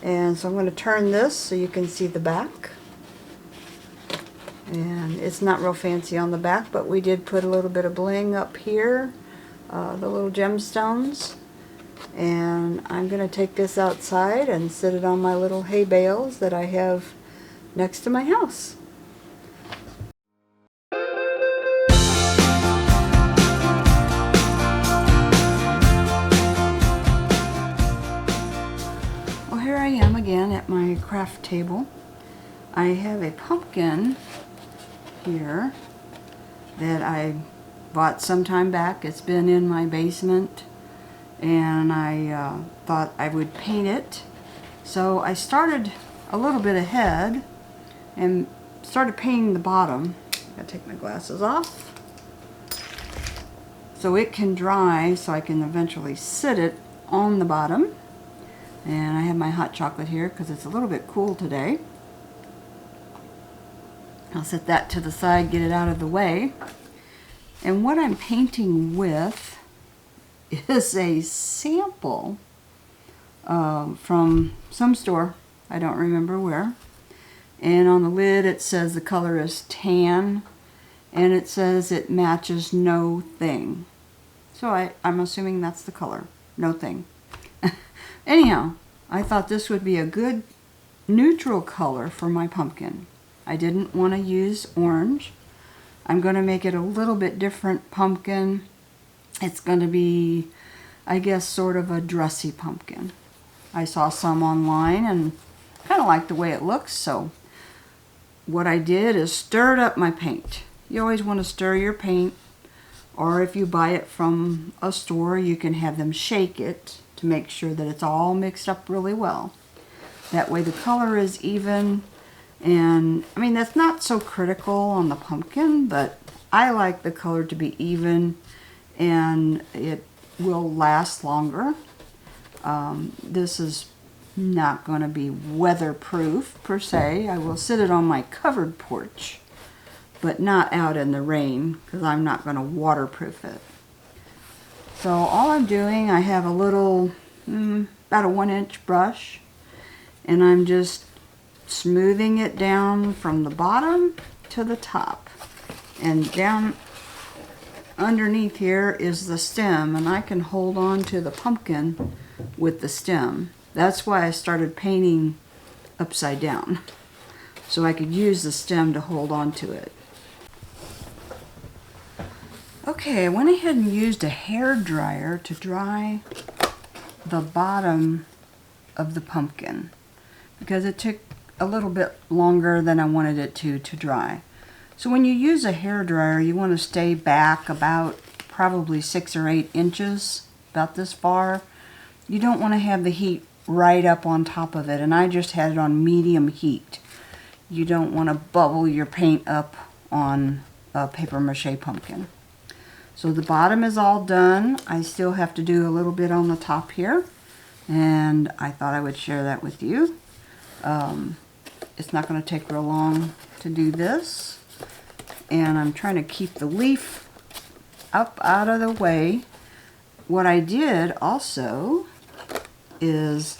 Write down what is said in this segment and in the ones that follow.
And so I'm going to turn this so you can see the back. And it's not real fancy on the back, but we did put a little bit of bling up here, the little gemstones. And I'm going to take this outside and sit it on my little hay bales that I have next to my house. Well, here I am again at my craft table. I have a pumpkin here that I bought some time back. It's been in my basement, and I thought I would paint it. So I started a little bit ahead and started painting the bottom. I gotta take my glasses off so it can dry, so I can eventually sit it on the bottom. And I have my hot chocolate here because it's a little bit cool today. I'll set that to the side, get it out of the way. And what I'm painting with is a sample from some store. I don't remember where. And on the lid it says the color is tan, and it says it matches no thing. So I'm assuming that's the color, no thing. Anyhow, I thought this would be a good neutral color for my pumpkin. I didn't want to use orange. I'm going to make it a little bit different pumpkin. It's going to be, I guess, sort of a dressy pumpkin. I saw some online and kind of like the way it looks, so what I did is stirred up my paint. You always want to stir your paint, or if you buy it from a store, you can have them shake it to make sure that it's all mixed up really well. That way the color is even. And I mean, that's not so critical on the pumpkin, but I like the color to be even, and it will last longer. This is not going to be weatherproof per se. I will sit it on my covered porch, but not out in the rain because I'm not going to waterproof it. So all I'm doing, I have a little, about a 1-inch brush, and I'm just smoothing it down from the bottom to the top. And down underneath here is the stem, and I can hold on to the pumpkin with the stem. That's why I started painting upside down, so I could use the stem to hold on to it. Okay, I went ahead and used a hair dryer to dry the bottom of the pumpkin because it took a little bit longer than I wanted it to dry. So when you use a hair dryer, you want to stay back about probably 6 or 8 inches, about this far. You don't want to have the heat right up on top of it, and I just had it on medium heat. You don't want to bubble your paint up on a paper mache pumpkin. So the bottom is all done. I still have to do a little bit on the top here, and I thought I would share that with you. It's not going to take real long to do this, and I'm trying to keep the leaf up out of the way. What I did also is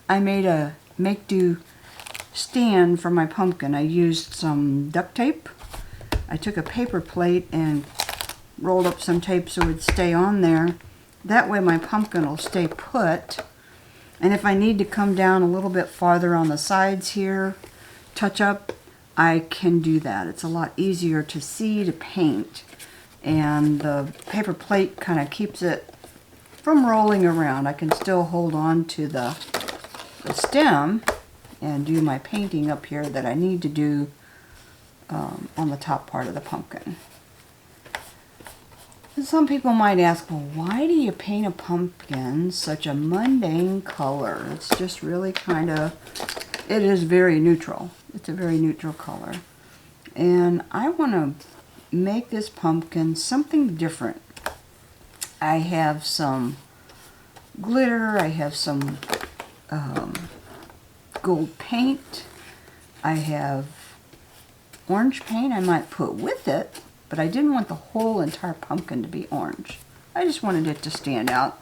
I made a make-do stand for my pumpkin. I used some duct tape. I took a paper plate and rolled up some tape so it would stay on there. That way my pumpkin will stay put. And if I need to come down a little bit farther on the sides here, touch up, I can do that. It's a lot easier to see, to paint. And the paper plate kind of keeps it from rolling around. I can still hold on to the stem and do my painting up here that I need to do on the top part of the pumpkin. And some people might ask, well, why do you paint a pumpkin such a mundane color? It's just really kind of, it is very neutral. It's a very neutral color. And I want to make this pumpkin something different. I have some glitter, I have some gold paint, I have orange paint I might put with it, but I didn't want the whole entire pumpkin to be orange. I just wanted it to stand out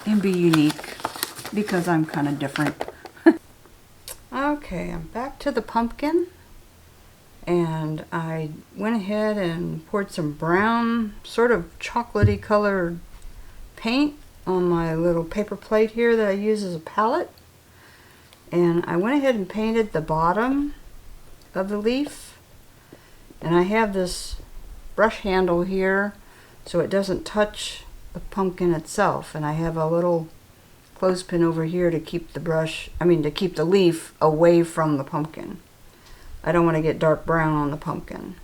and be unique because I'm kind of different. Okay, I'm back to the pumpkin, and I went ahead and poured some brown, sort of chocolatey colored paint on my little paper plate here that I use as a palette. And I went ahead and painted the bottom of the leaf, and I have this brush handle here so it doesn't touch the pumpkin itself, and I have a little clothespin over here to keep to keep the leaf away from the pumpkin. I don't want to get dark brown on the pumpkin,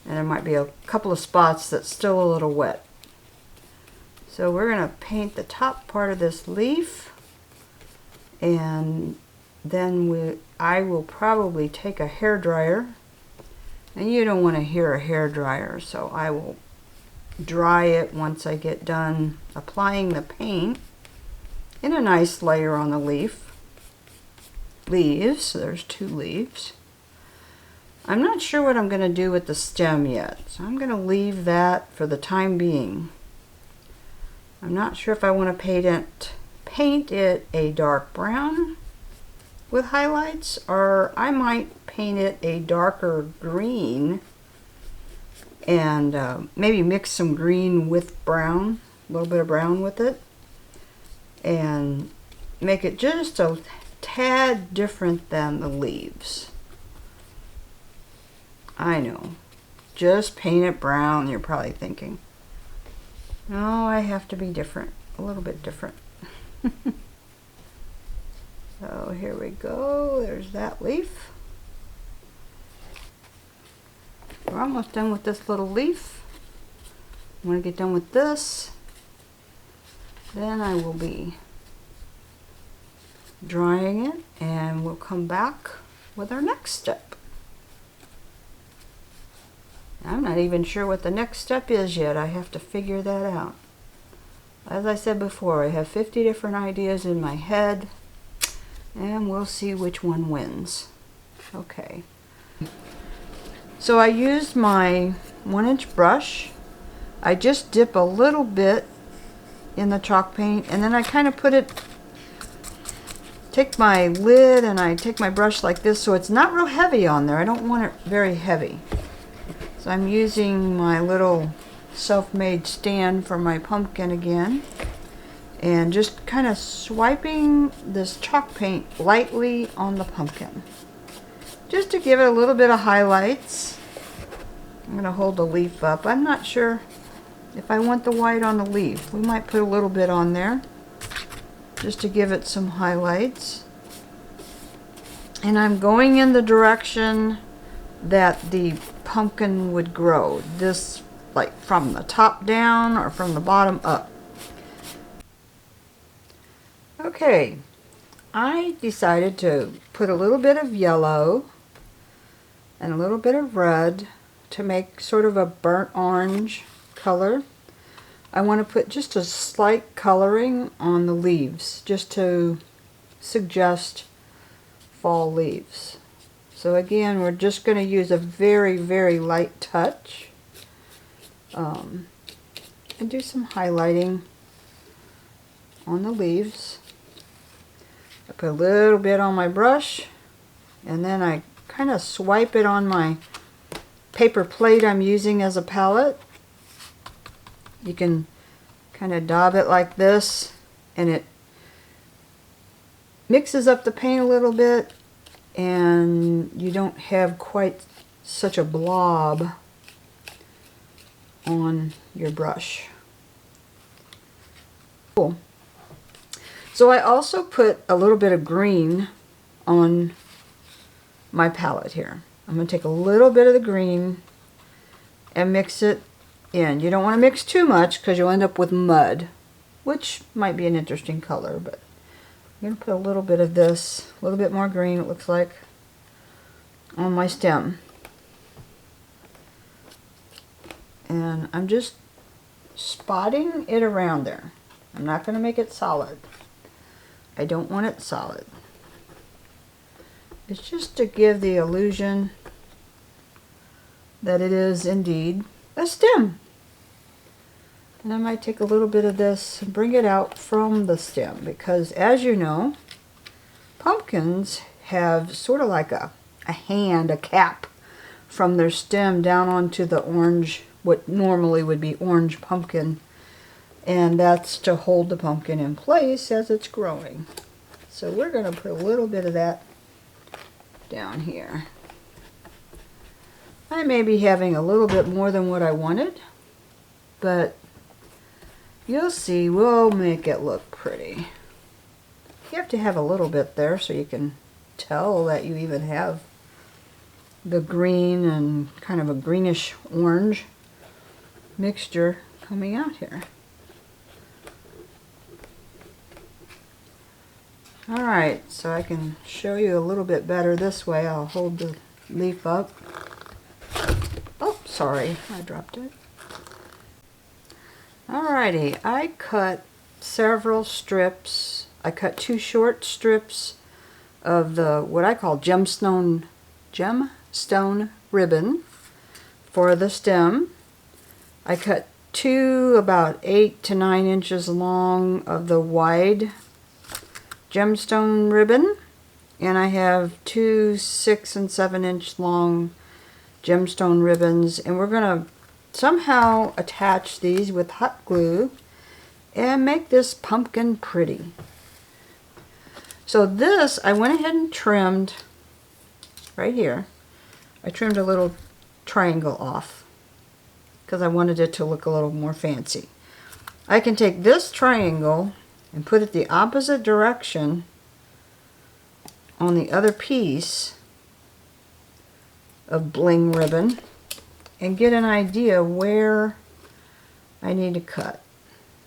and there might be a couple of spots that's still a little wet. So we're going to paint the top part of this leaf, and then I will probably take a hairdryer, and you don't want to hear a hairdryer, so I will dry it once I get done applying the paint in a nice layer on the leaves. There's 2 leaves. I'm not sure what I'm going to do with the stem yet, so I'm going to leave that for the time being. I'm not sure if I want to paint it a dark brown with highlights, or I might paint it a darker green and maybe mix some green with brown, a little bit of brown with it, and make it just a tad different than the leaves. I know, just paint it brown, you're probably thinking. No, I have to be different, a little bit different. So here we go, there's that leaf. We're almost done with this little leaf. I'm going to get done with this. Then I will be drying it, and we'll come back with our next step. I'm not even sure what the next step is yet. I have to figure that out. As I said before, I have 50 different ideas in my head, and we'll see which one wins. Okay. So I used my 1-inch brush. I just dip a little bit in the chalk paint, and then I kind of take my lid and I take my brush like this so it's not real heavy on there. I don't want it very heavy. So I'm using my little self-made stand for my pumpkin again, and just kind of swiping this chalk paint lightly on the pumpkin, just to give it a little bit of highlights. I'm going to hold the leaf up. I'm not sure if I want the white on the leaf. We might put a little bit on there just to give it some highlights. And I'm going in the direction that the pumpkin would grow. This, like from the top down or from the bottom up. Okay, I decided to put a little bit of yellow and a little bit of red to make sort of a burnt orange color. I want to put just a slight coloring on the leaves, just to suggest fall leaves. So again, we're just going to use a very, very light touch and do some highlighting on the leaves. I put a little bit on my brush, and then I kind of swipe it on my paper plate I'm using as a palette. You can kind of dab it like this, and it mixes up the paint a little bit, and you don't have quite such a blob on your brush. Cool. So I also put a little bit of green on my palette here. I'm going to take a little bit of the green and mix it in. You don't want to mix too much because you'll end up with mud, which might be an interesting color, but I'm going to put a little bit of this, a little bit more green, it looks like, on my stem. And I'm just spotting it around there. I'm not going to make it solid. I don't want it solid. It's just to give the illusion that it is indeed a stem. And I might take a little bit of this and bring it out from the stem, because as you know, pumpkins have sort of like a hand, a cap from their stem down onto the orange, what normally would be orange pumpkin. And that's to hold the pumpkin in place as it's growing. So we're going to put a little bit of that down here. I may be having a little bit more than what I wanted, but you'll see, we'll make it look pretty. You have to have a little bit there so you can tell that you even have the green and kind of a greenish orange mixture coming out here. Alright, so I can show you a little bit better this way. I'll hold the leaf up. Oh, sorry, I dropped it. Alrighty, I cut several strips. I cut 2 short strips of the, what I call gemstone ribbon for the stem. I cut 2 about 8 to 9 inches long of the wide gemstone ribbon, and I have 2 6 and 7 inch long gemstone ribbons, and we're going to somehow attach these with hot glue and make this pumpkin pretty. So this, I went ahead and trimmed right here. I trimmed a little triangle off because I wanted it to look a little more fancy. I can take this triangle and put it the opposite direction on the other piece of bling ribbon and get an idea where I need to cut.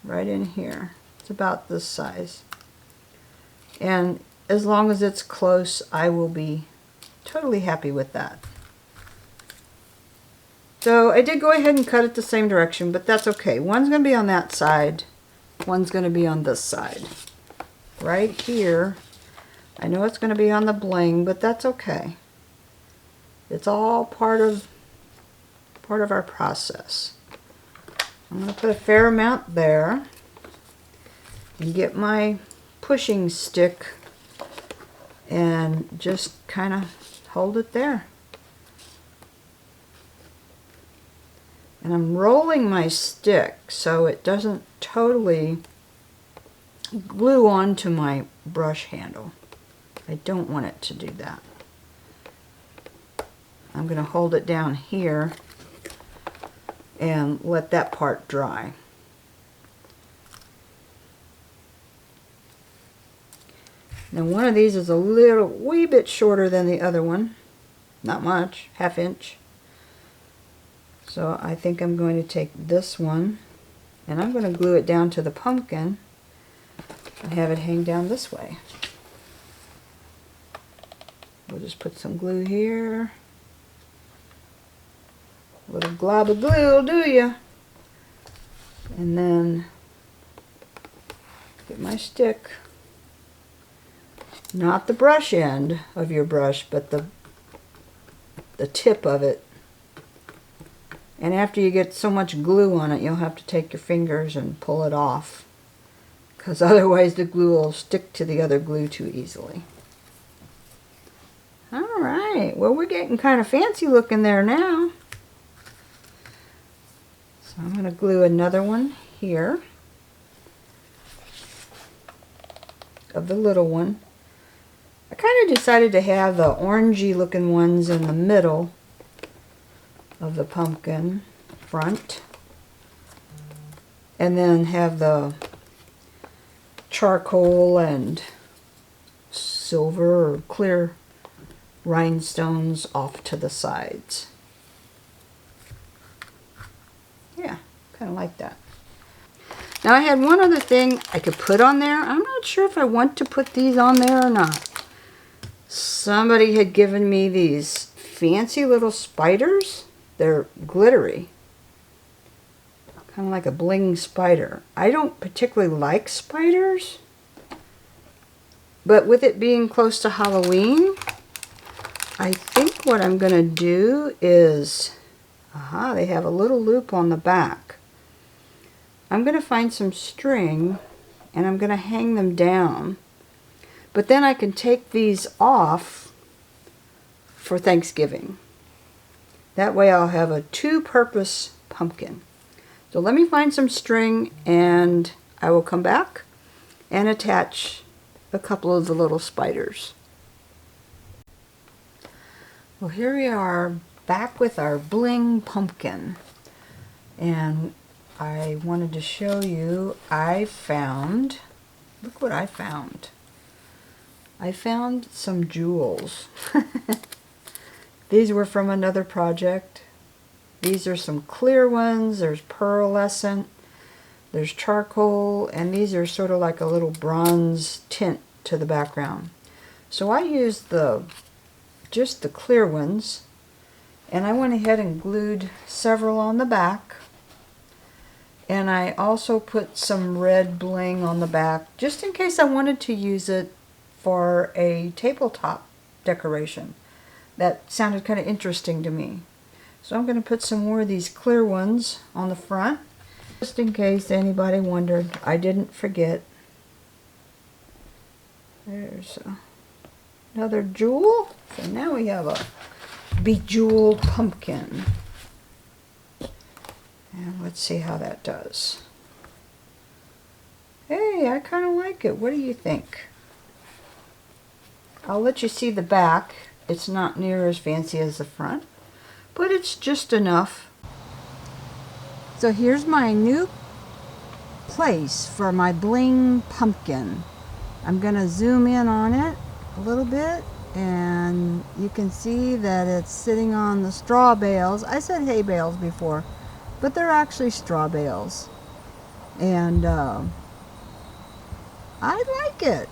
Right in here. It's about this size. And as long as it's close, I will be totally happy with that. So I did go ahead and cut it the same direction, but that's okay. One's going to be on that side. One's going to be on this side. Right here. I know it's going to be on the bling, but that's okay. It's all part of our process. I'm going to put a fair amount there and get my pushing stick and just kind of hold it there. And I'm rolling my stick so it doesn't totally glue onto my brush handle. I don't want it to do that. I'm going to hold it down here and let that part dry. Now one of these is a wee bit shorter than the other one. Not much, ½ inch. So I think I'm going to take this one and I'm going to glue it down to the pumpkin and have it hang down this way. We'll just put some glue here. A little glob of glue will do ya. And then get my stick. Not the brush end of your brush, but the tip of it. And after you get so much glue on it, you'll have to take your fingers and pull it off, because otherwise the glue will stick to the other glue too easily. Alright, well we're getting kind of fancy looking there now. So I'm going to glue another one here of the little one. I kind of decided to have the orangey looking ones in the middle of the pumpkin front, and then have the charcoal and silver or clear rhinestones off to the sides. Yeah, kind of like that. Now I had one other thing I could put on there. I'm not sure if I want to put these on there or not. Somebody had given me these fancy little spiders. They're glittery. Kind of like a bling spider. I don't particularly like spiders. But with it being close to Halloween, I think what I'm going to do is, they have a little loop on the back. I'm going to find some string and I'm going to hang them down. But then I can take these off for Thanksgiving. That way I'll have a two-purpose pumpkin. So let me find some string and I will come back and attach a couple of the little spiders. Well, here we are back with our bling pumpkin. And I wanted to show you, look what I found. I found some jewels. These were from another project. These are some clear ones. There's pearlescent, there's charcoal, and these are sort of like a little bronze tint to the background. So I used just the clear ones, and I went ahead and glued several on the back. And I also put some red bling on the back, just in case I wanted to use it for a tabletop decoration. That sounded kind of interesting to me. So I'm going to put some more of these clear ones on the front, just in case anybody wondered. I didn't forget. There's another jewel. So now we have a bejeweled pumpkin. And let's see how that does. Hey, I kind of like it. What do you think? I'll let you see the back. It's not near as fancy as the front, but it's just enough. So here's my new place for my bling pumpkin. I'm going to zoom in on it a little bit, and you can see that it's sitting on the straw bales. I said hay bales before, but they're actually straw bales. And I like it.